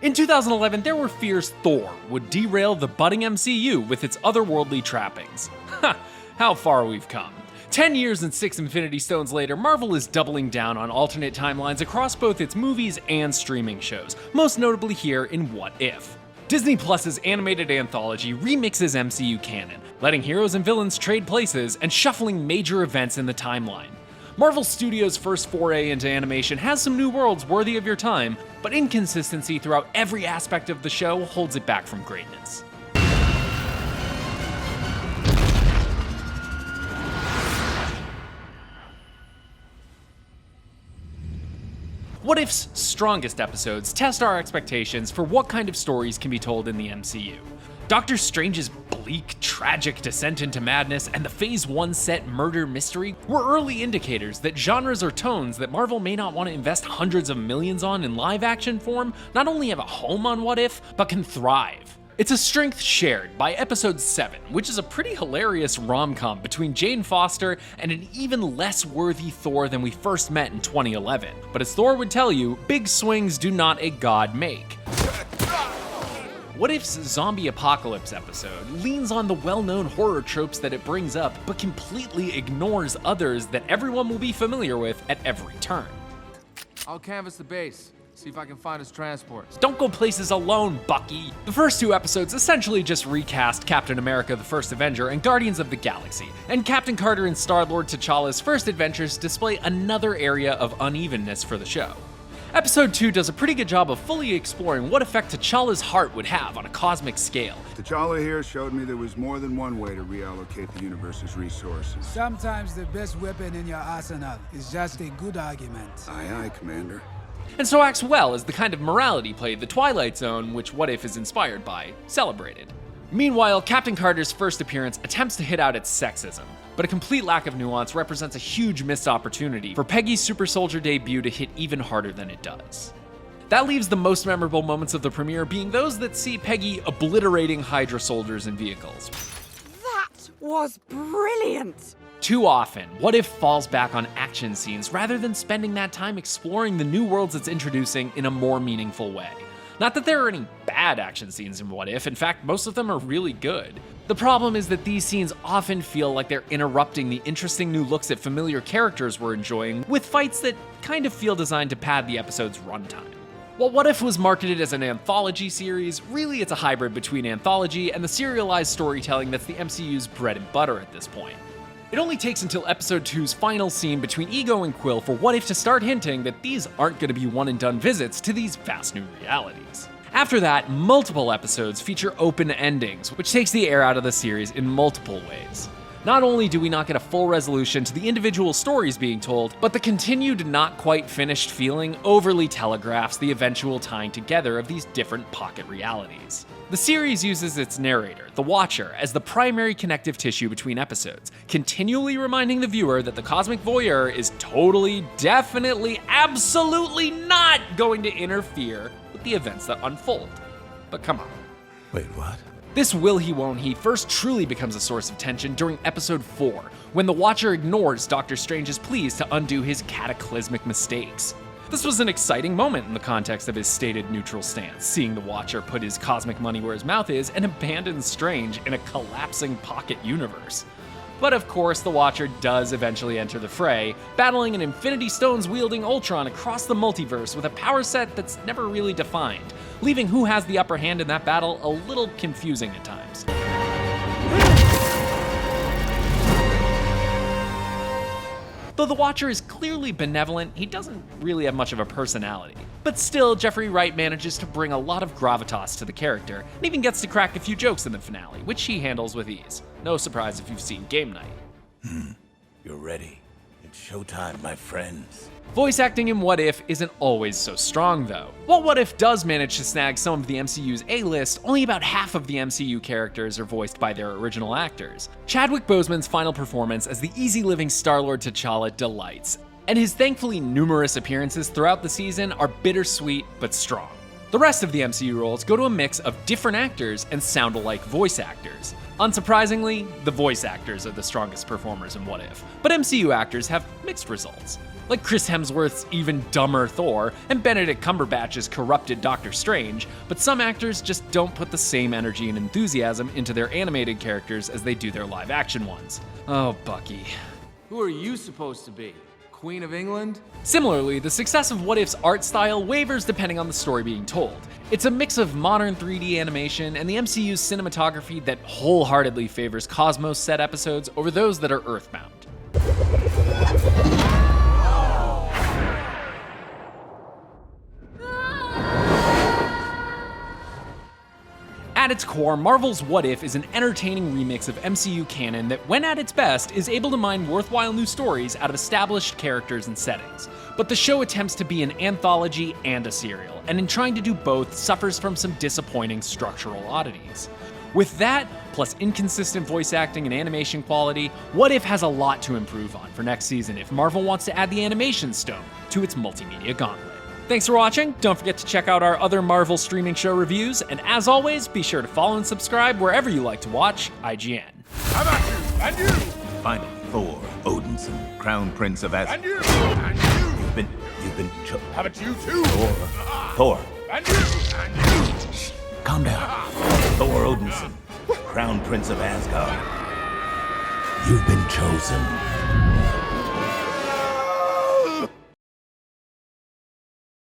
In 2011, there were fears Thor would derail the budding MCU with its otherworldly trappings. Ha! How far we've come. 10 years and 6 Infinity Stones later, Marvel is doubling down on alternate timelines across both its movies and streaming shows, most notably here in What If. Disney Plus's animated anthology remixes MCU canon, letting heroes and villains trade places and shuffling major events in the timeline. Marvel Studios' first foray into animation has some new worlds worthy of your time, but inconsistency throughout every aspect of the show holds it back from greatness. What If's strongest episodes test our expectations for what kind of stories can be told in the MCU. Doctor Strange's bleak, tragic descent into madness and the Phase 1 set murder mystery were early indicators that genres or tones that Marvel may not want to invest hundreds of millions on in live-action form not only have a home on What If, but can thrive. It's a strength shared by Episode 7, which is a pretty hilarious rom-com between Jane Foster and an even less worthy Thor than we first met in 2011. But as Thor would tell you, big swings do not a god make. What If's zombie apocalypse episode leans on the well-known horror tropes that it brings up, but completely ignores others that everyone will be familiar with at every turn. I'll canvass the base. See if I can find his transports. Don't go places alone, Bucky! The first 2 episodes essentially just recast Captain America the First Avenger and Guardians of the Galaxy, and Captain Carter and Star-Lord T'Challa's first adventures display another area of unevenness for the show. Episode 2 does a pretty good job of fully exploring what effect T'Challa's heart would have on a cosmic scale. T'Challa here showed me there was more than one way to reallocate the universe's resources. Sometimes the best weapon in your arsenal is just a good argument. Aye, aye, Commander. And so acts well as the kind of morality play the Twilight Zone, which What If is inspired by, celebrated. Meanwhile, Captain Carter's first appearance attempts to hit out at sexism, but a complete lack of nuance represents a huge missed opportunity for Peggy's super soldier debut to hit even harder than it does. That leaves the most memorable moments of the premiere being those that see Peggy obliterating HYDRA soldiers and vehicles. That was brilliant! Too often, What If falls back on action scenes rather than spending that time exploring the new worlds it's introducing in a more meaningful way. Not that there are any bad action scenes in What If, in fact, most of them are really good. The problem is that these scenes often feel like they're interrupting the interesting new looks at familiar characters we're enjoying with fights that kind of feel designed to pad the episode's runtime. While What If was marketed as an anthology series, really it's a hybrid between anthology and the serialized storytelling that's the MCU's bread and butter at this point. It only takes until Episode 2's final scene between Ego and Quill for What If to start hinting that these aren't going to be one-and-done visits to these vast new realities. After that, multiple episodes feature open endings, which takes the air out of the series in multiple ways. Not only do we not get a full resolution to the individual stories being told, but the continued not quite finished feeling overly telegraphs the eventual tying together of these different pocket realities. The series uses its narrator, the Watcher, as the primary connective tissue between episodes, continually reminding the viewer that the cosmic voyeur is totally, definitely, absolutely not going to interfere with the events that unfold. But come on. Wait, what? This will he won't he first truly becomes a source of tension during Episode 4, when the Watcher ignores Doctor Strange's pleas to undo his cataclysmic mistakes. This was an exciting moment in the context of his stated neutral stance, seeing the Watcher put his cosmic money where his mouth is and abandon Strange in a collapsing pocket universe. But of course, the Watcher does eventually enter the fray, battling an Infinity Stones wielding Ultron across the multiverse with a power set that's never really defined, leaving who has the upper hand in that battle a little confusing at times. Though the Watcher is clearly benevolent, he doesn't really have much of a personality. But still, Jeffrey Wright manages to bring a lot of gravitas to the character, and even gets to crack a few jokes in the finale, which he handles with ease. No surprise if you've seen Game Night. You're ready. It's showtime, my friends. Voice acting in What If isn't always so strong, though. While What If does manage to snag some of the MCU's A-list, only about half of the MCU characters are voiced by their original actors. Chadwick Boseman's final performance as the easy-living Star-Lord T'Challa delights, and his thankfully numerous appearances throughout the season are bittersweet but strong. The rest of the MCU roles go to a mix of different actors and sound-alike voice actors. Unsurprisingly, the voice actors are the strongest performers in What If, but MCU actors have mixed results. like Chris Hemsworth's even dumber Thor and Benedict Cumberbatch's corrupted Doctor Strange, but some actors just don't put the same energy and enthusiasm into their animated characters as they do their live-action ones. Oh, Bucky. Who are you supposed to be? Queen of England? Similarly, the success of What If's art style wavers depending on the story being told. It's a mix of modern 3D animation and the MCU's cinematography that wholeheartedly favors Cosmos set episodes over those that are earthbound. At its core, Marvel's What If is an entertaining remix of MCU canon that, when at its best, is able to mine worthwhile new stories out of established characters and settings. But the show attempts to be an anthology and a serial, and in trying to do both, suffers from some disappointing structural oddities. With that, plus inconsistent voice acting and animation quality, What If has a lot to improve on for next season if Marvel wants to add the animation stone to its multimedia gauntlet. Thanks for watching. Don't forget to check out our other Marvel streaming show reviews, and as always, be sure to follow and subscribe wherever you like to watch IGN. How about you? And you! Finally, Thor, Odinson, Crown Prince of Asgard. And you! And you! You've been How about you too? Thor. And you! And you! Shh, calm down. Thor Odinson, Crown Prince of Asgard. You've been chosen.